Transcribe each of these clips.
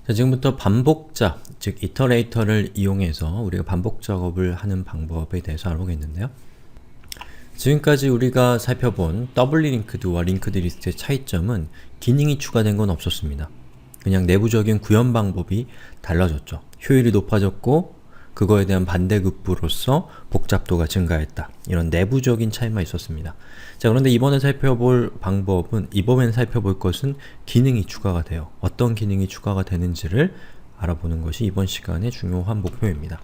자, 지금부터 반복자, 즉 이터레이터를 이용해서 우리가 반복 작업을 하는 방법에 대해서 알아보겠는데요. 지금까지 우리가 살펴본 더블리 링크드와 링크드 리스트의 차이점은 기능이 추가된 건 없었습니다. 그냥 내부적인 구현 방법이 달라졌죠. 효율이 높아졌고 그거에 대한 반대급부로서 복잡도가 증가했다. 이런 내부적인 차이만 있었습니다. 자, 그런데 이번에 살펴볼 것은 기능이 추가가 돼요. 어떤 기능이 추가가 되는지를 알아보는 것이 이번 시간의 중요한 목표입니다.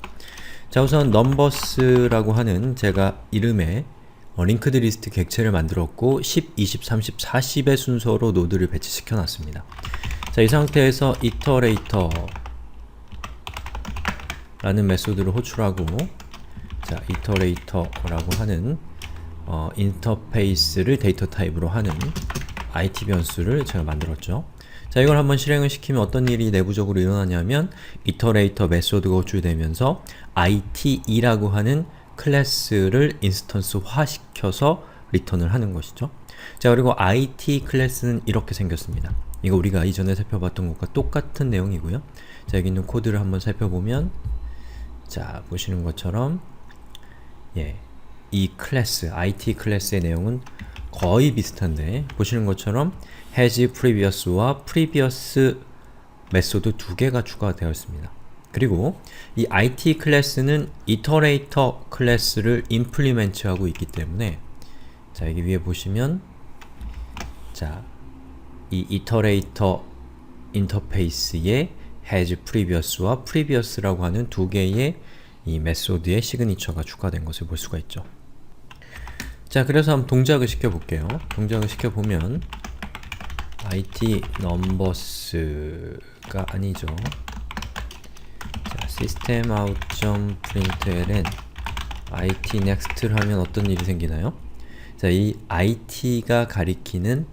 자, 우선 넘버스라고 하는 제가 이름에 링크드 리스트 객체를 만들었고 10, 20, 30, 40의 순서로 노드를 배치시켜 놨습니다. 자, 이 상태에서 이터레이터 라는 메소드를 호출하고 자, 이터레이터라고 하는 인터페이스를 데이터 타입으로 하는 IT 변수를 제가 만들었죠. 자, 이걸 한번 실행을 시키면 어떤 일이 내부적으로 일어나냐면 이터레이터 메소드가 호출되면서 ITE라고 하는 클래스를 인스턴스화 시켜서 리턴을 하는 것이죠. 자, 그리고 IT 클래스는 이렇게 생겼습니다. 이거 우리가 이전에 살펴봤던 것과 똑같은 내용이고요. 자, 여기 있는 코드를 한번 살펴보면 자, 보시는 것처럼 이 클래스, IT 클래스의 내용은 거의 비슷한데 보시는 것처럼 has previous와 previous 메소드 두 개가 추가되어 있습니다. 그리고 이 IT 클래스는 iterator 클래스를 implement하고 있기 때문에 자, 여기 위에 보시면 자, 이 iterator 인터페이스에 has previously previous라고 하는 두 개의 이 메소드의 시그니처가 추가된 것을 볼 수가 있죠. 자, 그래서 한번 동작을 시켜볼게요. 동작을 시켜보면 IT numbers가 아니죠. 자, systemout.println IT next를 하면 어떤 일이 생기나요? 자, 이 IT가 가리키는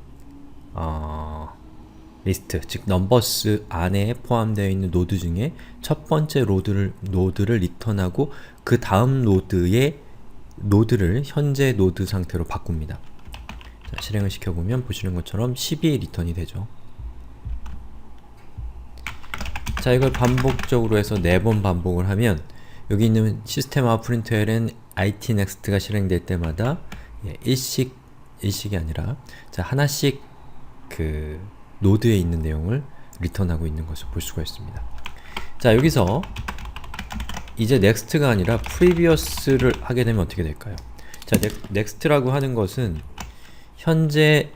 리스트, 즉 넘버스 안에 포함되어 있는 노드 중에 첫 번째 노드를 리턴하고 그 다음 노드를 현재 노드 상태로 바꿉니다. 자, 실행을 시켜보면 보시는 것처럼 12의 리턴이 되죠. 자, 이걸 반복적으로 해서 4번 반복을 하면 여기 있는 system.out.println IT next가 실행될 때마다 일식이 아니라 자, 하나씩 그 노드에 있는 내용을 리턴하고 있는 것을 볼 수가 있습니다. 자, 여기서 이제 next가 아니라 previous를 하게 되면 어떻게 될까요? 자, next라고 하는 것은 현재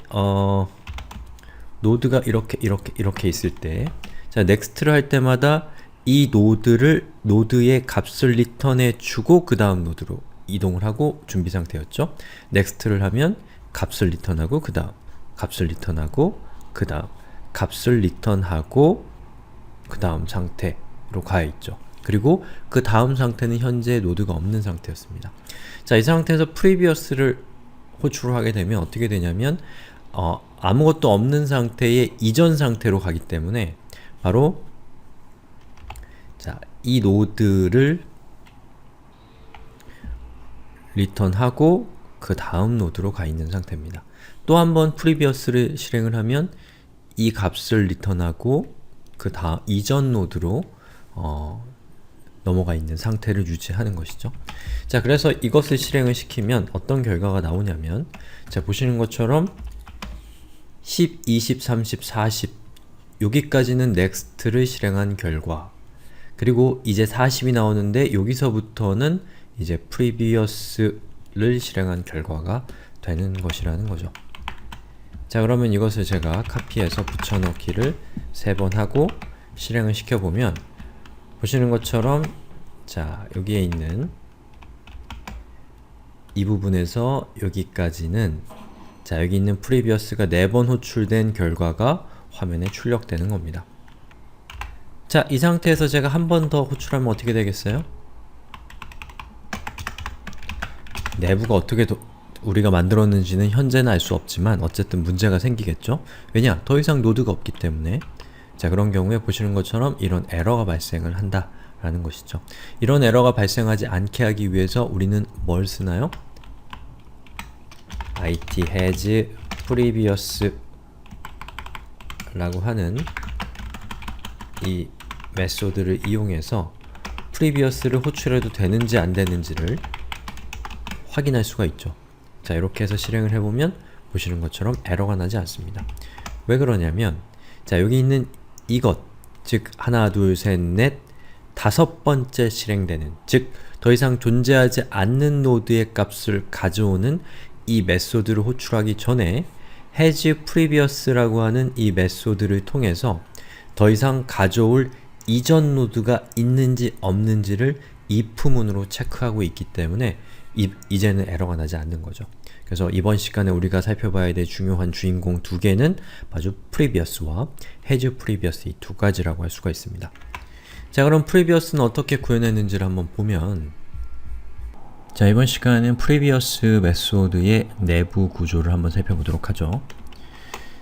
노드가 이렇게 있을 때 자, next를 할 때마다 이 노드의 값을 리턴해 주고 그 다음 노드로 이동을 하고 준비 상태였죠. next를 하면 값을 리턴하고 그 다음 값을 리턴하고 그 다음 값을 리턴하고 그 다음 상태로 가 있죠. 그리고 그 다음 상태는 현재 노드가 없는 상태였습니다. 자, 이 상태에서 previous를 호출을 하게 되면 어떻게 되냐면 아무것도 없는 상태의 이전 상태로 가기 때문에 바로 자, 이 노드를 리턴하고 그 다음 노드로 가 있는 상태입니다. 또 한 번 previous를 실행을 하면 이 값을 리턴하고 그 이전 노드로 넘어가 있는 상태를 유지하는 것이죠. 자, 그래서 이것을 실행을 시키면 어떤 결과가 나오냐면 자, 보시는 것처럼 10, 20, 30, 40 여기까지는 next를 실행한 결과 그리고 이제 40이 나오는데 여기서부터는 이제 previous를 실행한 결과가 되는 것이라는 거죠. 자, 그러면 이것을 제가 카피해서 붙여넣기를 3번 하고 실행을 시켜보면 보시는 것처럼 자, 여기에 있는 이 부분에서 여기까지는 자, 여기 있는 previous가 4번 호출된 결과가 화면에 출력되는 겁니다. 자, 이 상태에서 제가 한 번 더 호출하면 어떻게 되겠어요? 내부가 어떻게 우리가 만들었는지는 현재는 알 수 없지만 어쨌든 문제가 생기겠죠? 왜냐? 더 이상 노드가 없기 때문에 자, 그런 경우에 보시는 것처럼 이런 에러가 발생을 한다 라는 것이죠. 이런 에러가 발생하지 않게 하기 위해서 우리는 뭘 쓰나요? IT has previous 라고 하는 이 메소드를 이용해서 previous를 호출해도 되는지 안 되는지를 확인할 수가 있죠. 자, 이렇게 해서 실행을 해보면 보시는 것처럼 에러가 나지 않습니다. 왜 그러냐면, 자, 여기 있는 이것, 즉 하나, 둘, 셋, 넷, 다섯 번째 실행되는, 즉 더 이상 존재하지 않는 노드의 값을 가져오는 이 메소드를 호출하기 전에 has previous라고 하는 이 메소드를 통해서 더 이상 가져올 이전 노드가 있는지 없는지를 if문으로 체크하고 있기 때문에 이제는 에러가 나지 않는 거죠. 그래서 이번 시간에 우리가 살펴봐야 될 중요한 주인공 두 개는 바로 previous와 has previous 이 두 가지라고 할 수가 있습니다. 자, 그럼 previous는 어떻게 구현했는지를 한번 보면, 자, 이번 시간에는 previous 메소드의 내부 구조를 한번 살펴보도록 하죠.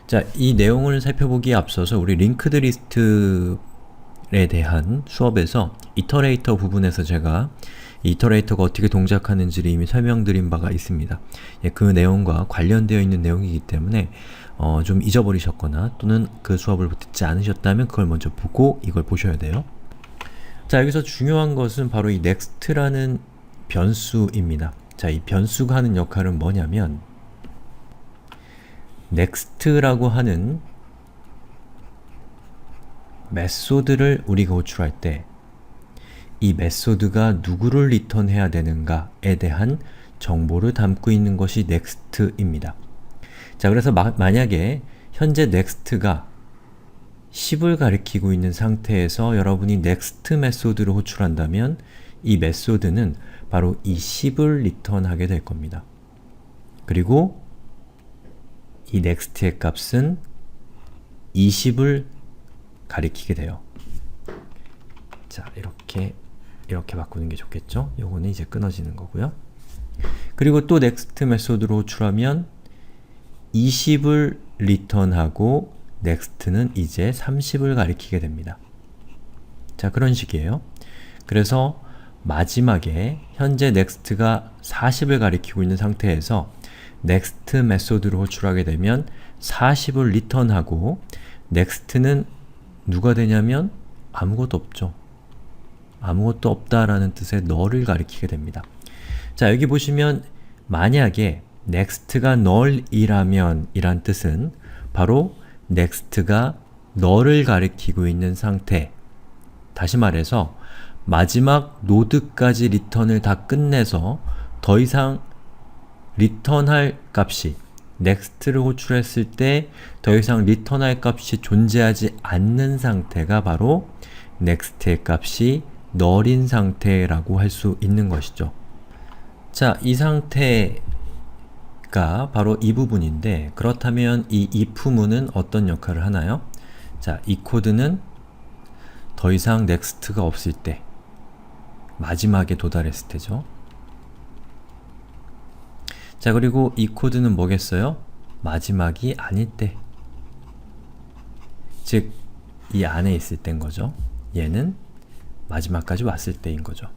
자, 이 내용을 살펴보기에 앞서서 우리 linked list에 대한 수업에서 이터레이터 부분에서 제가 이터레이터가 어떻게 동작하는지를 이미 설명드린 바가 있습니다. 예, 그 내용과 관련되어 있는 내용이기 때문에 좀 잊어버리셨거나 또는 그 수업을 듣지 않으셨다면 그걸 먼저 보고 이걸 보셔야 돼요. 자, 여기서 중요한 것은 바로 이 next라는 변수입니다. 자, 이 변수가 하는 역할은 뭐냐면, next라고 하는 메소드를 우리가 호출할 때 이 메소드가 누구를 리턴해야 되는가에 대한 정보를 담고 있는 것이 next입니다. 자, 그래서 만약에 현재 next가 10을 가리키고 있는 상태에서 여러분이 next 메소드를 호출한다면 이 메소드는 바로 이 10을 리턴하게 될 겁니다. 그리고 이 next의 값은 20을 가리키게 돼요. 자, 이렇게 바꾸는 게 좋겠죠? 요거는 이제 끊어지는 거고요. 그리고 또 next 메소드로 호출하면 20을 리턴하고 next는 이제 30을 가리키게 됩니다. 자, 그런 식이에요. 그래서 마지막에 현재 next가 40을 가리키고 있는 상태에서 next 메소드를 호출하게 되면 40을 리턴하고 next는 누가 되냐면 아무것도 없죠. 아무것도 없다라는 뜻의 null을 가리키게 됩니다. 자, 여기 보시면 만약에 next가 null이라면 이란 뜻은 바로 next가 null을 가리키고 있는 상태, 다시 말해서 마지막 노드까지 리턴을 다 끝내서 더 이상 리턴할 값이 next를 호출했을 때 더 이상 리턴할 값이 존재하지 않는 상태가 바로 next의 값이 null인 상태라고 할 수 있는 것이죠. 자, 이 상태가 바로 이 부분인데, 그렇다면 이 if문은 어떤 역할을 하나요? 자, 이 코드는 더 이상 next가 없을 때, 마지막에 도달했을 때죠. 자, 그리고 이 코드는 뭐겠어요? 마지막이 아닐 때, 즉 이 안에 있을 때인 거죠. 얘는 마지막까지 왔을 때인 거죠.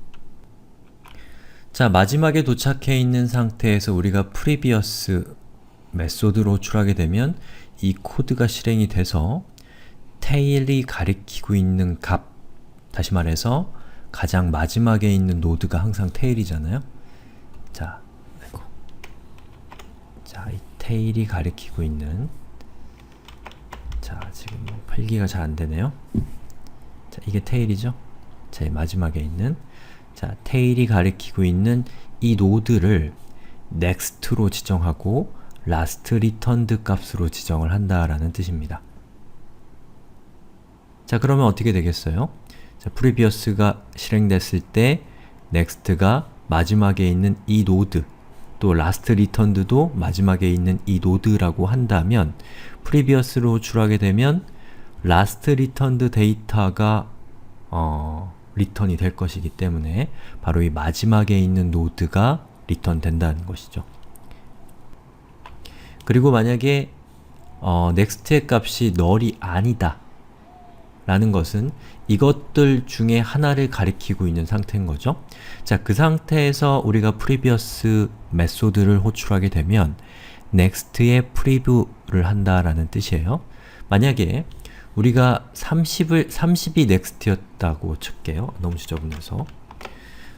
자, 마지막에 도착해 있는 상태에서 우리가 previous 메소드로 호출하게 되면 이 코드가 실행이 돼서 tail이 가리키고 있는 값, 다시 말해서 가장 마지막에 있는 노드가 항상 tail이잖아요. 자, 이 tail이 가리키고 있는, 자, 지금 필기가 잘 안되네요. 자, 이게 tail이죠? 자, 마지막에 있는, 자, tail이 가리키고 있는 이 노드를 next로 지정하고 last returned 값으로 지정을 한다라는 뜻입니다. 자, 그러면 어떻게 되겠어요? 자, previous가 실행됐을 때 next가 마지막에 있는 이 노드, 또 last returned도 마지막에 있는 이 노드라고 한다면 previous를 호출하게 되면 last returned 데이터가 리턴이 될 것이기 때문에 바로 이 마지막에 있는 노드가 리턴 된다는 것이죠. 그리고 만약에 next의 값이 null이 아니다 라는 것은 이것들 중에 하나를 가리키고 있는 상태인 거죠. 자, 그 상태에서 우리가 previous 메소드를 호출하게 되면 next의 preview를 한다라는 뜻이에요. 만약에 우리가 30이 next였다고 칠게요. 너무 지저분해서.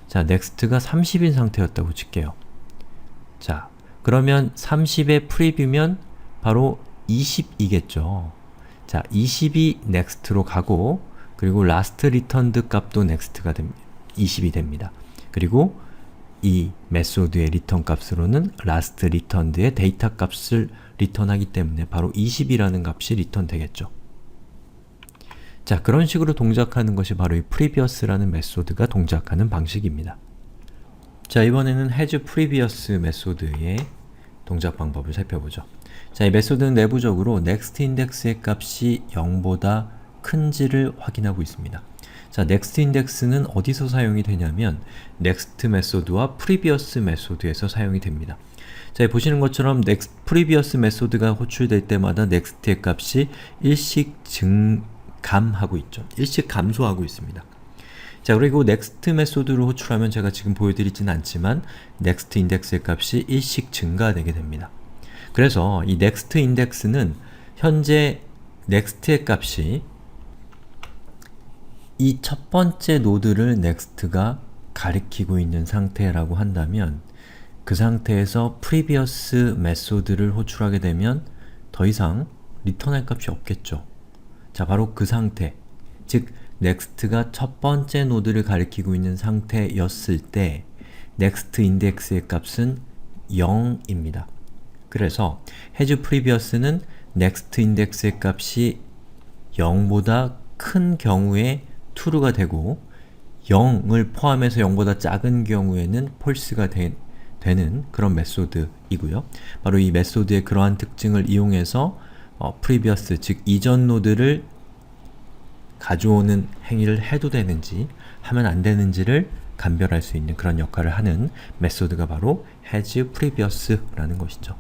자, next가 30인 상태였다고 칠게요. 자, 그러면 30의 프리뷰면 바로 20이겠죠. 자, 20이 next로 가고 그리고 last returned 값도 next가 됩니다. 20이 됩니다. 그리고 이 메소드의 리턴 값으로는 last returned의 데이터 값을 리턴하기 때문에 바로 20이라는 값이 리턴 되겠죠. 자, 그런 식으로 동작하는 것이 바로 이 previous라는 메소드가 동작하는 방식입니다. 자, 이번에는 has previous 메소드의 동작 방법을 살펴보죠. 자, 이 메소드는 내부적으로 next index의 값이 0보다 큰지를 확인하고 있습니다. 자, next index는 어디서 사용이 되냐면 next 메소드와 previous 메소드에서 사용이 됩니다. 자, 보시는 것처럼 next, previous 메소드가 호출될 때마다 next의 값이 일씩 증감하고 있죠. 일씩 감소하고 있습니다. 자, 그리고 next 메소드를 호출하면 제가 지금 보여드리진 않지만 next index의 값이 일씩 증가되게 됩니다. 그래서 이 next index는 현재 next의 값이 이 첫 번째 노드를 next가 가리키고 있는 상태라고 한다면 그 상태에서 previous 메소드를 호출하게 되면 더 이상 리턴할 값이 없겠죠. 자, 바로 그 상태, 즉 next가 첫 번째 노드를 가리키고 있는 상태였을 때 next index의 값은 0입니다. 그래서 has previous는 next index의 값이 0보다 큰 경우에 true가 되고 0을 포함해서 0보다 작은 경우에는 false가 되는 그런 메소드이고요. 바로 이 메소드의 그러한 특징을 이용해서 previous, 즉 이전 노드를 가져오는 행위를 해도 되는지 하면 안 되는지를 감별할 수 있는 그런 역할을 하는 메소드가 바로 has previous라는 것이죠.